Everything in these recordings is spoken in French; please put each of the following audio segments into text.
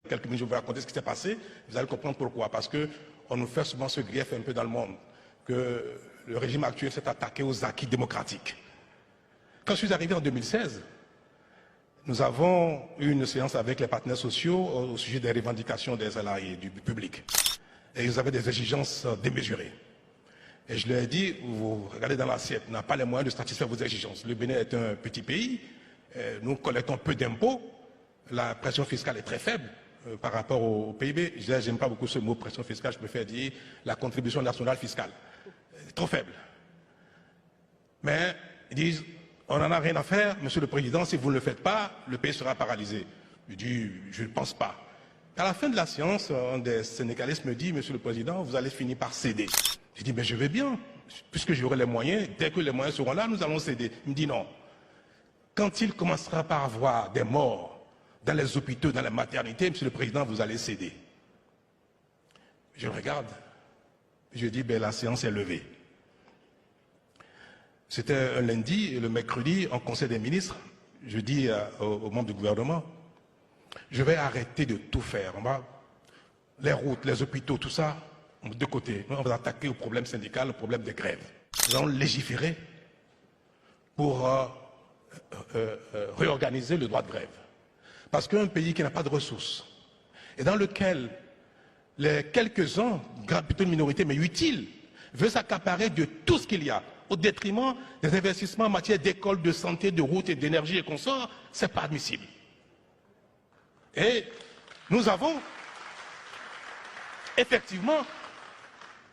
quelques minutes, je vais vous raconter ce qui s'est passé. Vous allez comprendre pourquoi. Parce qu'on nous fait souvent ce grief un peu dans le monde, que le régime actuel s'est attaqué aux acquis démocratiques. Quand je suis arrivé en 2016, nous avons eu une séance avec les partenaires sociaux au sujet des revendications des salariés du public. Et ils avaient des exigences démesurées. Et je leur ai dit, vous regardez dans l'assiette, on n'a pas les moyens de satisfaire vos exigences. Le Bénin est un petit pays, nous collectons peu d'impôts, la pression fiscale est très faible par rapport au PIB. Je n'aime pas beaucoup ce mot pression fiscale, je préfère dire la contribution nationale fiscale. Trop faible. Mais ils disent, on n'en a rien à faire, Monsieur le Président, si vous ne le faites pas, le pays sera paralysé. Je dis, je ne pense pas. À la fin de la séance, un des syndicalistes me dit, Monsieur le Président, vous allez finir par céder. Je dis, mais je vais bien, puisque j'aurai les moyens, dès que les moyens seront là, nous allons céder. Il me dit non. Quand il commencera par avoir des morts dans les hôpitaux, dans les maternités, Monsieur le Président, vous allez céder. Je regarde, je dis, ben, la séance est levée. C'était un lundi, et le mercredi, en Conseil des ministres, je dis aux membres du gouvernement, je vais arrêter de tout faire. Les routes, les hôpitaux, tout ça, de côté. On va attaquer au problème syndical, au problème des grèves. Nous allons légiférer pour réorganiser le droit de grève. Parce qu'un pays qui n'a pas de ressources, et dans lequel les quelques-uns, plutôt une minorité, mais utile, veut s'accaparer de tout ce qu'il y a, au détriment des investissements en matière d'école, de santé, de route et d'énergie et consorts, ce n'est pas admissible. Et nous avons, effectivement,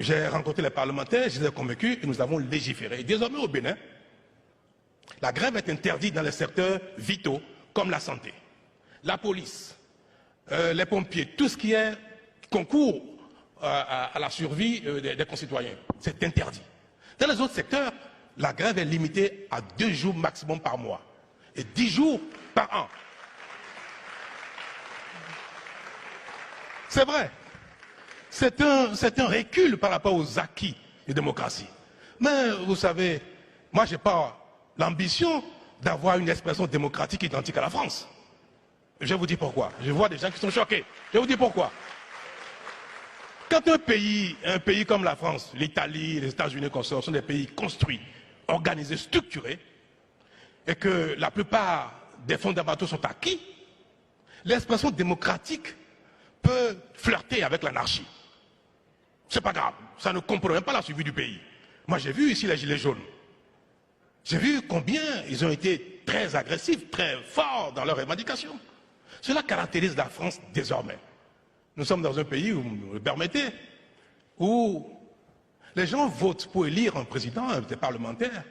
j'ai rencontré les parlementaires, je les ai convaincus et nous avons légiféré. Et désormais au Bénin, la grève est interdite dans les secteurs vitaux comme la santé, la police, les pompiers, tout ce qui est concours à la survie des concitoyens. C'est interdit. Dans les autres secteurs, la grève est limitée à 2 jours maximum par mois et 10 jours par an. C'est vrai. C'est un recul par rapport aux acquis de démocratie. Mais vous savez, moi je n'ai pas l'ambition d'avoir une expression démocratique identique à la France. Je vais vous dire pourquoi. Je vois des gens qui sont choqués. Je vais vous dire pourquoi. Quand un pays comme la France, l'Italie, les États-Unis consorts sont des pays construits, organisés, structurés, et que la plupart des fondamentaux sont acquis, l'expression démocratique peut flirter avec l'anarchie. C'est pas grave, ça ne compromet pas la survie du pays. Moi j'ai vu ici les Gilets jaunes. J'ai vu combien ils ont été très agressifs, très forts dans leurs revendications. Cela caractérise la France désormais. Nous sommes dans un pays, où vous me permettez, où les gens votent pour élire un président, des parlementaires,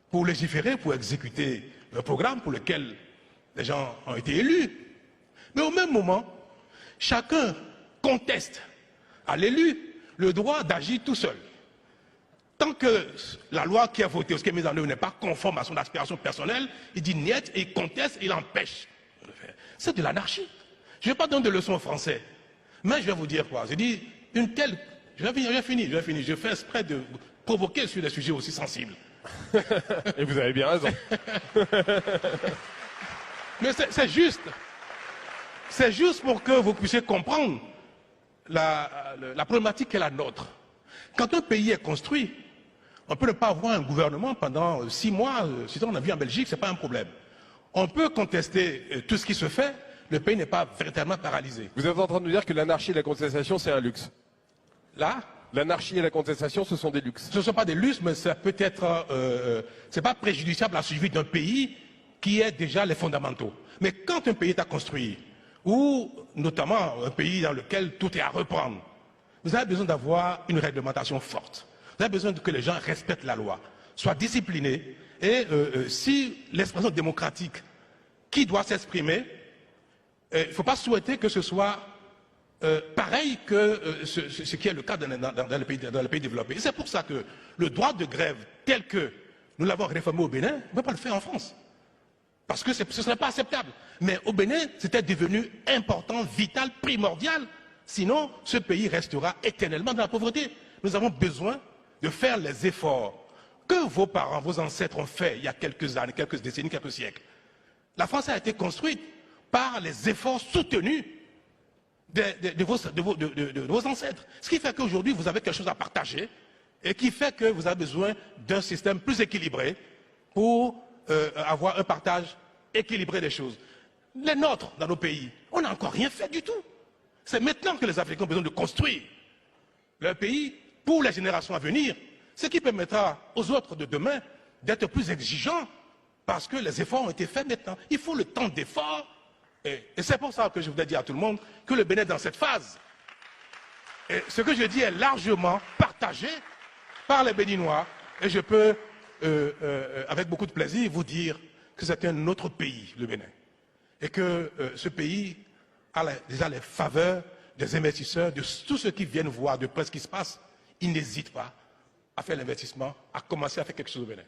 pour légiférer, pour exécuter le programme pour lequel les gens ont été élus. Mais au même moment, chacun conteste à l'élu le droit d'agir tout seul. Tant que la loi qui a voté, ce qui est mise en œuvre n'est pas conforme à son aspiration personnelle, il dit niet et il conteste et il empêche. C'est de l'anarchie. Je ne vais pas donner de leçons aux Français. Mais je vais vous dire quoi. Je dis, une telle... Je vais finir. Je fais exprès de provoquer sur des sujets aussi sensibles. Et vous avez bien raison. Mais c'est juste. C'est juste pour que vous puissiez comprendre la problématique qui est la nôtre. Quand un pays est construit, on peut ne pas avoir un gouvernement pendant 6 mois. Si on a vu en Belgique, ce n'est pas un problème. On peut contester tout ce qui se fait. Le pays n'est pas véritablement paralysé. Vous êtes en train de nous dire que l'anarchie et la contestation, c'est un luxe. Là, l'anarchie et la contestation, ce sont des luxes. Ce ne sont pas des luxes, mais ça peut être... c'est pas préjudiciable à la survie d'un pays qui est déjà les fondamentaux. Mais quand un pays est à construire, ou notamment un pays dans lequel tout est à reprendre, vous avez besoin d'avoir une réglementation forte. Vous avez besoin que les gens respectent la loi, soient disciplinés. Et si l'expression démocratique qui doit s'exprimer, il ne faut pas souhaiter que ce soit pareil que ce qui est le cas dans les pays développés. C'est pour ça que le droit de grève tel que nous l'avons réformé au Bénin, on ne peut pas le faire en France. Parce que ce ne serait pas acceptable. Mais au Bénin, c'était devenu important, vital, primordial. Sinon, ce pays restera éternellement dans la pauvreté. Nous avons besoin de faire les efforts que vos parents, vos ancêtres ont fait il y a quelques années, quelques décennies, quelques siècles. La France a été construite par les efforts soutenus de vos ancêtres. Ce qui fait qu'aujourd'hui, vous avez quelque chose à partager et qui fait que vous avez besoin d'un système plus équilibré pour avoir un partage équilibré des choses. Les nôtres, dans nos pays, on n'a encore rien fait du tout. C'est maintenant que les Africains ont besoin de construire leur pays pour les générations à venir, ce qui permettra aux autres de demain d'être plus exigeants parce que les efforts ont été faits maintenant. Il faut le temps d'effort. Et c'est pour ça que je voudrais dire à tout le monde que le Bénin est dans cette phase. Et ce que je dis est largement partagé par les Béninois. Et je peux, avec beaucoup de plaisir, vous dire que c'est un autre pays, le Bénin. Et que ce pays a déjà les faveurs des investisseurs, de tous ceux qui viennent voir de près ce qui se passe. Ils n'hésitent pas à faire l'investissement, à commencer à faire quelque chose au Bénin.